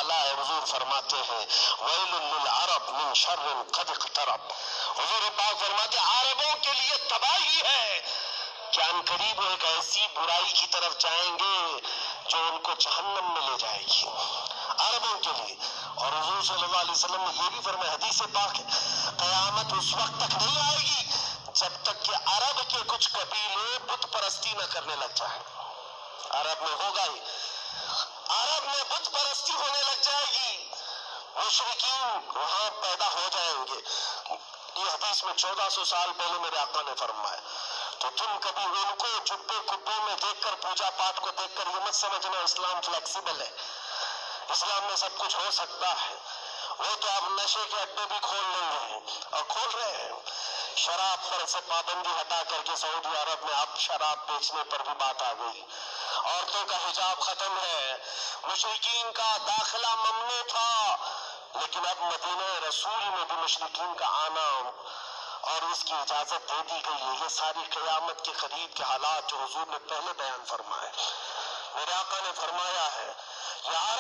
اعلیٰ ہے، حضور فرماتے ہیں ویل للعرب من شر قد اقترب، حضور پاک فرماتے ہیں عربوں کے لیے تباہی ہے کہ ان قریب وہ ایک ایسی برائی کی طرف جائیں گے جو ان کو جہنم میں لے جائے گی، عربوں کے لیے۔ اور حضور صلی اللہ علیہ وسلم نے یہ بھی فرمایا، حدیث پاک ہے، قیامت اس وقت تک نہیں آئے گی جب تک کہ عرب کے کچھ قبیلے بت پرستی نہ کرنے لگ جائیں۔ عرب میں ہوگا ہی، عرب میں بت پرستی ہونے لگ جائے گی، مشرکین وہاں پیدا ہو جائیں گے۔ یہ حدیث میں 1400 سال پہلے میرے آقا نے فرمایا۔ تو تم کبھی ان کو جبے کبوں میں دیکھ کر، پوجا پاٹ کو دیکھ کر یہ مت سمجھنا اسلام فلیکسیبل ہے، اسلام میں سب کچھ ہو سکتا ہے۔ وہ تو اب نشے کے اڈے بھی کھول لیں گے اور کھول رہے ہیں، شراب پر سے پابندی ہٹا کر کے سعودی عرب میں اب شراب بیچنے پر بھی بات آ گئی، عورتوں کا حجاب ختم ہے، مشرکین کا داخلہ ممنوع تھا، لیکن اب مدینہ رسول میں بھی مشرکین کا آنا اور اس کی اجازت دے دی گئی ہے۔ یہ ساری قیامت کے قریب کے حالات جو حضور نے پہلے بیان فرمائے، میرے آقا نے فرمایا ہے